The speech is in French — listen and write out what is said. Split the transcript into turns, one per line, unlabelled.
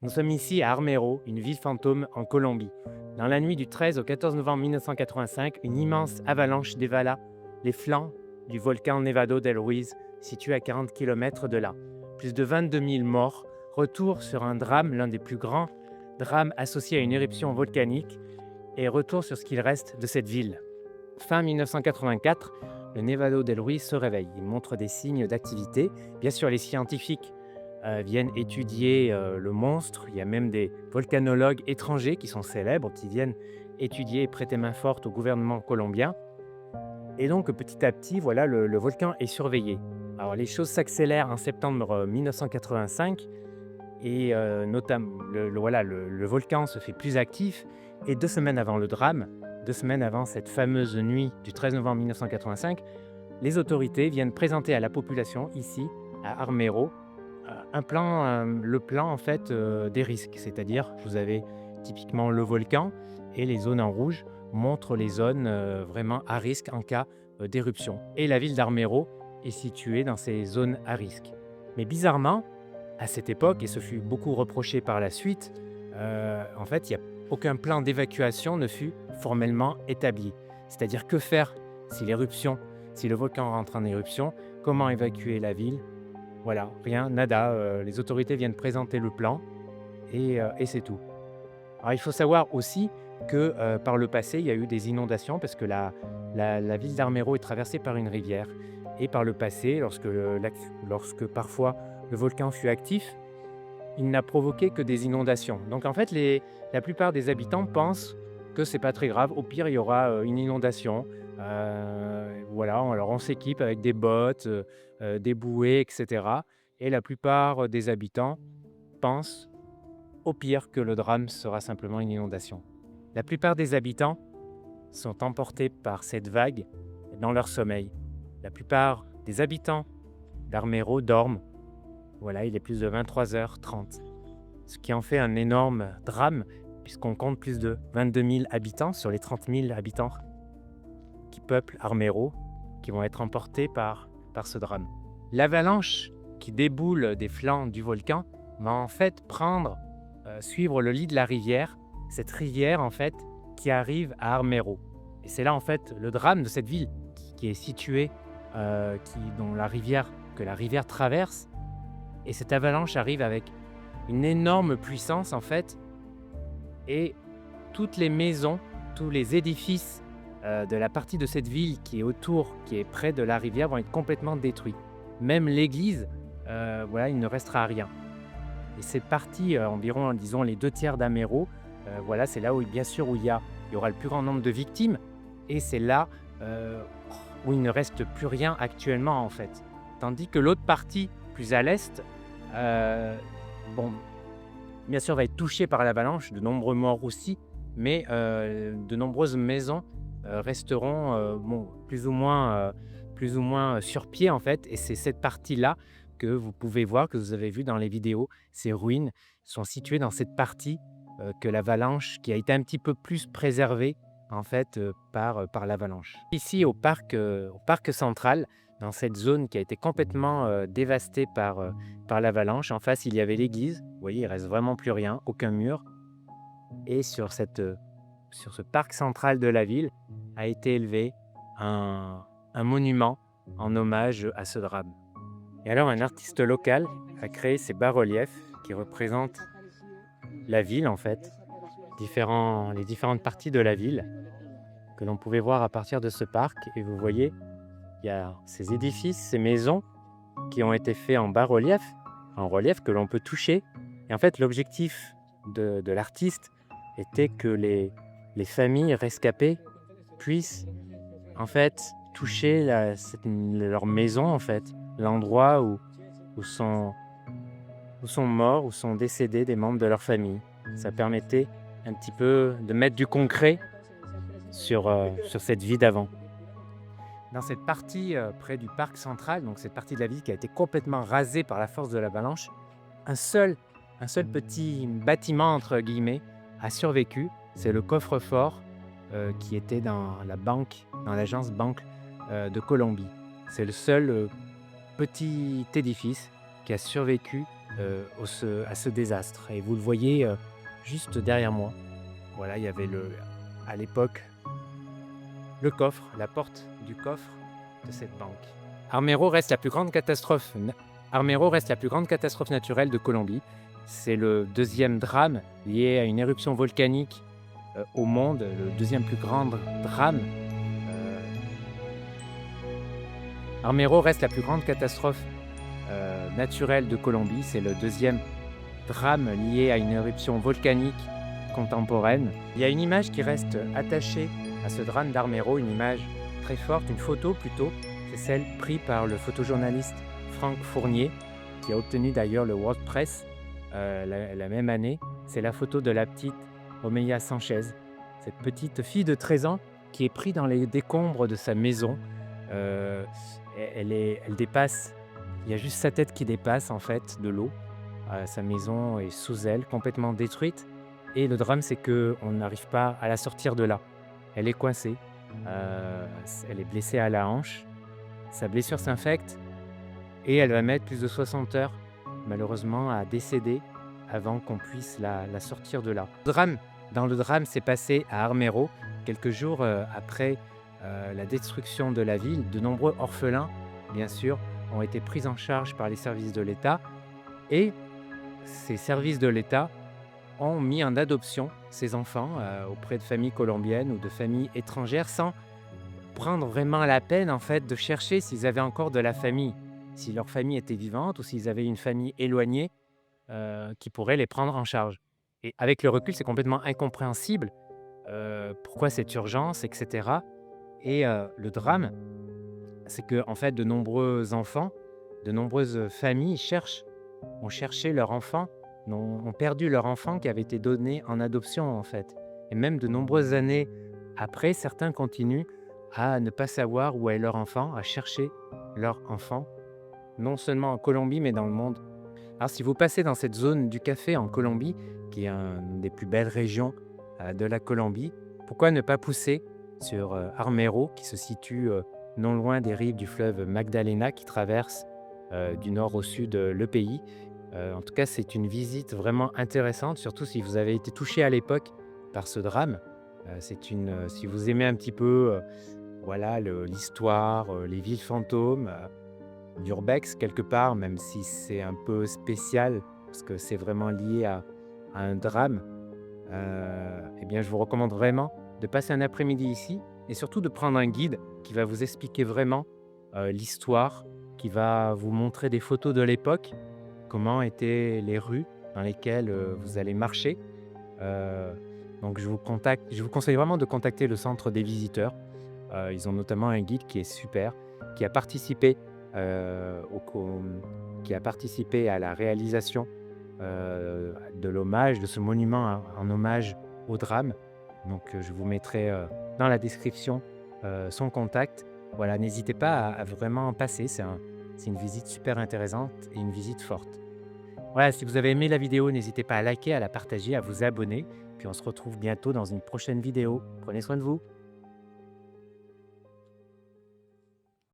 Nous sommes ici à Armero, une ville fantôme en Colombie. Dans la nuit du 13 au 14 novembre 1985, une immense avalanche dévala les flancs du volcan Nevado del Ruiz, situé à 40 km de là. Plus de 22 000 morts, retour sur un drame, l'un des plus grands drames associés à une éruption volcanique, et retour sur ce qu'il reste de cette ville. Fin 1984, le Nevado del Ruiz se réveille. Il montre des signes d'activité. Bien sûr, les scientifiques viennent étudier le monstre. Il y a même des volcanologues étrangers qui sont célèbres, qui viennent étudier et prêter main forte au gouvernement colombien. Et donc, petit à petit, voilà, le volcan est surveillé. Alors, les choses s'accélèrent en septembre 1985 et notamment, voilà, le volcan se fait plus actif. Et 2 semaines avant le drame, 2 semaines avant cette fameuse nuit du 13 novembre 1985, les autorités viennent présenter à la population, ici, à Armero, le plan en fait des risques. C'est-à-dire, vous avez typiquement le volcan et les zones en rouge montrent les zones vraiment à risque en cas d'éruption. Et la ville d'Armero est située dans ces zones à risque. Mais bizarrement, à cette époque, et ce fut beaucoup reproché par la suite, en fait, aucun plan d'évacuation ne fut formellement établi. C'est-à-dire que faire si l'éruption, si le volcan rentre en éruption, comment évacuer la ville? Voilà, rien, nada, les autorités viennent présenter le plan et c'est tout. Alors il faut savoir aussi que, par le passé, il y a eu des inondations parce que la ville d'Armero est traversée par une rivière et par le passé, lorsque parfois le volcan fut actif, il n'a provoqué que des inondations. Donc en fait, la plupart des habitants pensent que c'est pas très grave. Au pire, il y aura, une inondation. Voilà, alors on s'équipe avec des bottes, des bouées et cetera et la plupart des habitants pensent, au pire, que le drame sera simplement une inondation. La plupart des habitants sont emportés par cette vague dans leur sommeil. La plupart des habitants d'Armero dorment. Voilà, il est plus de 23h30. Ce qui en fait un énorme drame, puisqu'on compte plus de 22 000 habitants sur les 30 000 habitants qui peuplent Armero, qui vont être emportés par ce drame. L'avalanche qui déboule des flancs du volcan va en fait suivre le lit de la rivière, cette rivière en fait qui arrive à Armero. Et c'est là en fait le drame de cette ville qui est située, que la rivière traverse. Et cette avalanche arrive avec une énorme puissance en fait, et toutes les maisons, tous les édifices de la partie de cette ville qui est autour, qui est près de la rivière, vont être complètement détruits. Même l'église, voilà, il ne restera rien. Et cette partie, environ, disons, les 2 tiers d'Amero, voilà, c'est là où, bien sûr, il y aura le plus grand nombre de victimes, et c'est là où il ne reste plus rien actuellement, en fait. Tandis que l'autre partie, plus à l'est, bon, bien sûr, va être touchée par l'avalanche, de nombreux morts aussi, mais de nombreuses maisons resteront bon, plus ou moins sur pied en fait. Et c'est cette partie-là que vous pouvez voir, que vous avez vu dans les vidéos. Ces ruines sont situées dans cette partie que l'avalanche, qui a été un petit peu plus préservée en fait par l'avalanche. Ici au parc central, dans cette zone qui a été complètement dévastée par l'avalanche. En face, il y avait l'église. Vous voyez, il reste vraiment plus rien, aucun mur. Et sur ce parc central de la ville a été élevé un monument en hommage à ce drame. Et alors, un artiste local a créé ces bas-reliefs qui représentent la ville, en fait, les différentes parties de la ville que l'on pouvait voir à partir de ce parc. Et vous voyez, il y a ces édifices, ces maisons qui ont été faits en relief que l'on peut toucher. Et en fait, l'objectif de l'artiste était que les familles rescapées puissent en fait toucher leur maison, en fait, l'endroit où sont, où sont morts, où sont décédés des membres de leur famille. Ça permettait un petit peu de mettre du concret sur cette vie d'avant. Dans cette partie près du parc central, donc cette partie de la ville qui a été complètement rasée par la force de l'avalanche, un seul, un seul petit bâtiment, entre guillemets, a survécu. C'est le coffre-fort qui était dans l'agence Banque de Colombie. C'est le seul petit édifice qui a survécu à ce désastre. Et vous le voyez juste derrière moi. Voilà, il y avait à l'époque le coffre, la porte du coffre de cette banque. Armero reste la plus grande catastrophe, Armero reste la plus grande catastrophe naturelle de Colombie. C'est le deuxième drame lié à une éruption volcanique au monde, le deuxième plus grand drame. Armero reste la plus grande catastrophe naturelle de Colombie. C'est le deuxième drame lié à une éruption volcanique contemporaine. Il y a une image qui reste attachée à ce drame d'Armero, une image très forte, une photo plutôt. C'est celle prise par le photojournaliste Franck Fournier, qui a obtenu d'ailleurs le World Press la même année. C'est la photo de la petite Omeya Sanchez, cette petite fille de 13 ans qui est prise dans les décombres de sa maison. Euh, elle dépasse, il y a juste sa tête qui dépasse en fait de l'eau. Sa maison est sous elle, complètement détruite. Et le drame, c'est qu'on n'arrive pas à la sortir de là. Elle est coincée, elle est blessée à la hanche. Sa blessure s'infecte et elle va mettre plus de 60 heures, malheureusement, à décéder avant qu'on puisse la sortir de là. Dans le drame, c'est passé à Armero, quelques jours après la destruction de la ville. De nombreux orphelins, bien sûr, ont été pris en charge par les services de l'État. Et ces services de l'État ont mis en adoption ces enfants auprès de familles colombiennes ou de familles étrangères sans prendre vraiment la peine en fait de chercher s'ils avaient encore de la famille, si leur famille était vivante ou s'ils avaient une famille éloignée qui pourrait les prendre en charge. Et avec le recul, c'est complètement incompréhensible pourquoi cette urgence, etc. Et le drame, c'est que en fait, de nombreux enfants, de nombreuses familles ont cherché leur enfant, ont perdu leur enfant qui avait été donné en adoption en fait. Et même de nombreuses années après, certains continuent à ne pas savoir où est leur enfant, à chercher leur enfant, non seulement en Colombie, mais dans le monde. Alors si vous passez dans cette zone du café en Colombie, qui est une des plus belles régions de la Colombie, pourquoi ne pas pousser sur Armero, qui se situe non loin des rives du fleuve Magdalena, qui traverse du nord au sud le pays. En tout cas, c'est une visite vraiment intéressante, surtout si vous avez été touché à l'époque par ce drame. Si vous aimez un petit peu voilà, l'histoire, les villes fantômes, l'urbex quelque part, même si c'est un peu spécial, parce que c'est vraiment lié à un drame, eh bien, je vous recommande vraiment de passer un après-midi ici et surtout de prendre un guide qui va vous expliquer vraiment l'histoire, qui va vous montrer des photos de l'époque, comment étaient les rues dans lesquelles vous allez marcher. Euh, donc je vous conseille vraiment de contacter le centre des visiteurs. Ils ont notamment un guide qui est super, qui a participé, qui a participé à la réalisation de l'hommage, de ce monument en hommage au drame. Donc je vous mettrai dans la description son contact. Voilà, n'hésitez pas à vraiment passer, c'est une visite super intéressante et une visite forte. Voilà, si vous avez aimé la vidéo, n'hésitez pas à liker, à la partager, à vous abonner. Puis on se retrouve bientôt dans une prochaine vidéo. Prenez soin de vous.